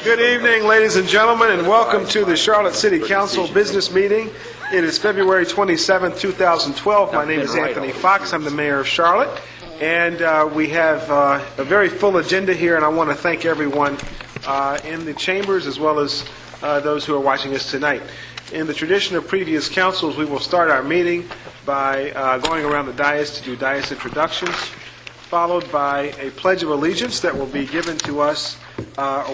Good evening, ladies and gentlemen, and welcome to the Charlotte City Council business meeting. It is February 27, 2012. My name is Anthony Fox. I'm the mayor of Charlotte, and we have a very full agenda here, and I want to thank everyone in the chambers as well as those who are watching us tonight. In the tradition of previous councils, we will start our meeting by going around the dais to do dais introductions, followed by a pledge of allegiance that will be given to us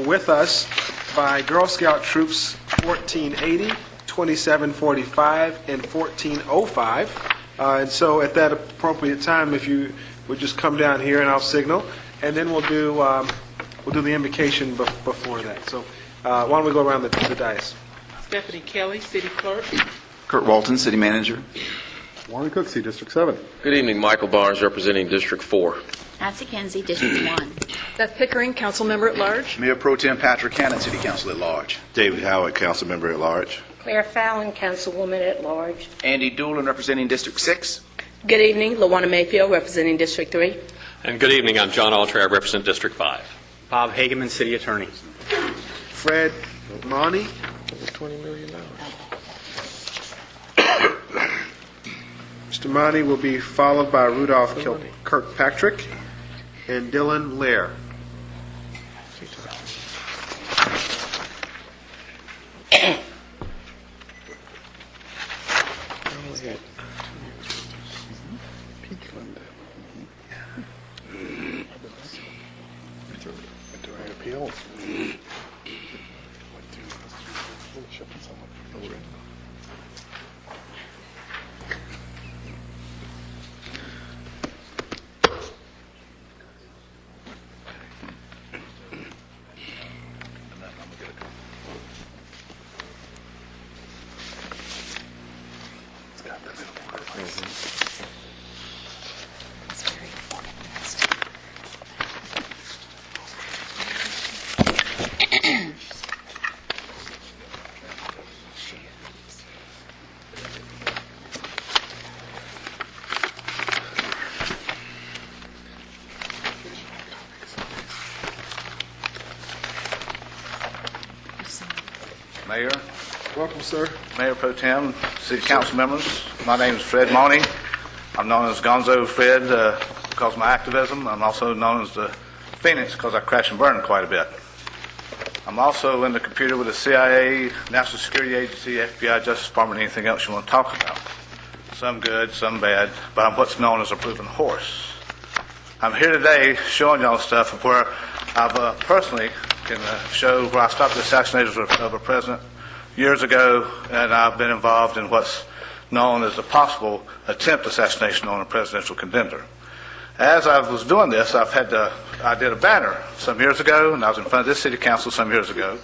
with us by Girl Scout Troops 1480, 2745, and 1405. And so at that appropriate time, if you would just come down here and I'll signal, and then we'll do the invocation before that. So why don't we go around the dais? Stephanie Kelly, City Clerk. Kurt Walton, City Manager. Warren Cooksey, District 7. Good evening, Michael Barnes, representing District 4. Nancy Kinsey, District 1. Beth Pickering, Council Member at Large. Mayor Pro Tem Patrick Cannon, City Council at Large. David Howard, Council Member at Large. Claire Fallon, Councilwoman at Large. Andy Doolin, representing District 6. Good evening, LaWanna Mayfield, representing District 3. And good evening, I'm John Altrey, I represent District 5. Bob Hageman, City Attorney. Fred Monty. $20 million. Mr. Monty will be followed by Rudolph Kirkpatrick and Dylan Lair. Mayor. Welcome, sir. Mayor Pro Tem, City Council members. My name is Fred Monty. I'm known as Gonzo Fred because of my activism. I'm also known as the Phoenix because I crash and burn quite a bit. I'm also in the computer with the CIA, National Security Agency, FBI, Justice Department, anything else you want to talk about. Some good, some bad, but I'm what's known as a proven horse. I'm here today showing y'all stuff of where I've personally can show where I stopped the assassination of a president years ago, and I've been involved in what's known as the possible attempt assassination on a presidential contender. As I was doing this, I did a banner some years ago, and I was in front of this city council some years ago,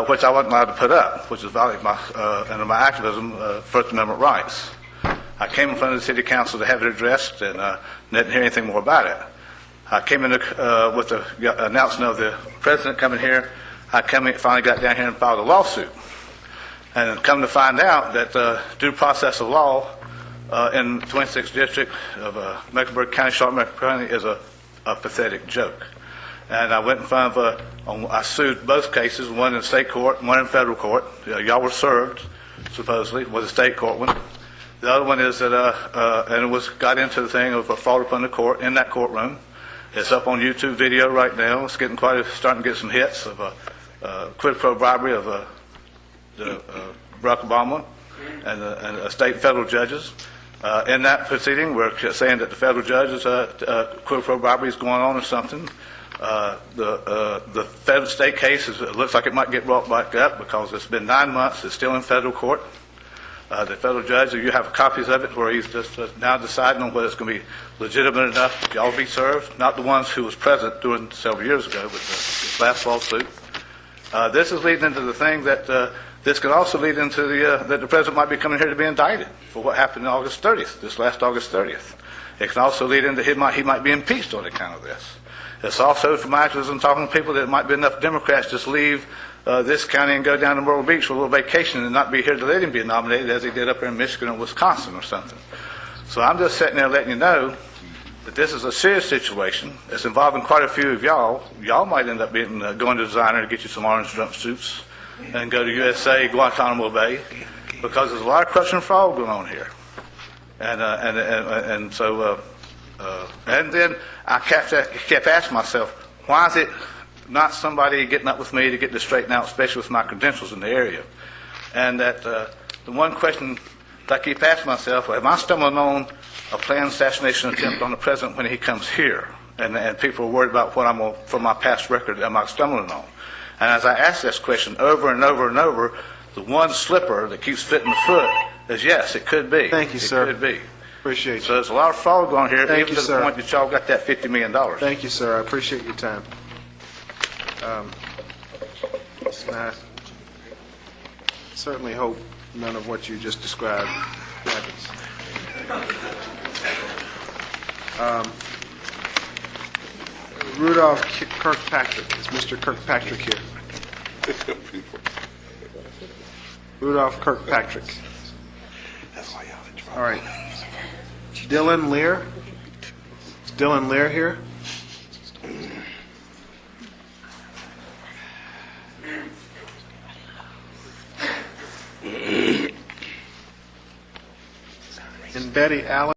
which I wasn't allowed to put up, which is violating under my activism, First Amendment rights. I came in front of the city council to have it addressed, and didn't hear anything more about it. I came in with the announcement of the president coming here. I finally got down here and filed a lawsuit. And come to find out that due process of law in the 26th District of Mecklenburg County, Charlotte County, is a pathetic joke. And I went in front of I sued both cases, one in state court and one in federal court. Y'all were served, supposedly, was a state court one. The other one is that, and it got into the thing of a fraud upon the court in that courtroom. It's up on YouTube video right now. It's starting to get some hits of Quid Pro Bribery of Barack Obama and state and federal judges. In that proceeding, we're saying that the federal judges Quid Pro Bribery is going on or something. The federal state case it looks like it might get brought back up because it's been 9 months. It's still in federal court. The federal judge, you have copies of it where he's just now deciding on whether it's going to be legitimate enough for y'all to be served. Not the ones who was present during several years ago, but this last lawsuit. This is leading into the thing that this could also lead into that the president might be coming here to be indicted for what happened on August 30th, this last August 30th. It can also lead into he might be impeached on account of this. It's also, from my activism, talking to people that it might be enough Democrats just leave this county and go down to Myrtle Beach for a little vacation and not be here to let him be nominated as he did up here in Michigan or Wisconsin or something. So I'm just sitting there letting you know that this is a serious situation. It's involving quite a few of y'all. Y'all might end up being going to designer to get you some orange jumpsuits and go to USA, Guantanamo Bay, because there's a lot of corruption and fraud going on here. And then I kept asking myself, why is it not somebody getting up with me to get this straightened out, especially with my credentials in the area? And that the one question that I keep asking myself, am I stumbling on a planned assassination attempt on the president when he comes here? And people are worried about what from my past record, am I stumbling on? And as I ask this question over and over and over, the one slipper that keeps fitting the foot is yes, it could be. Thank you, sir. It could be. Appreciate you. So there's a lot of fraud going here, Thank even you, to the sir. point that y'all got that $50 million. Thank you, sir. I appreciate your time. And I certainly hope none of what you just described happens. Rudolph Kirkpatrick. Is Mr. Kirkpatrick here? Rudolph Kirkpatrick. All right. Dylan Lear. Is Dylan Lear here? And Betty Allen.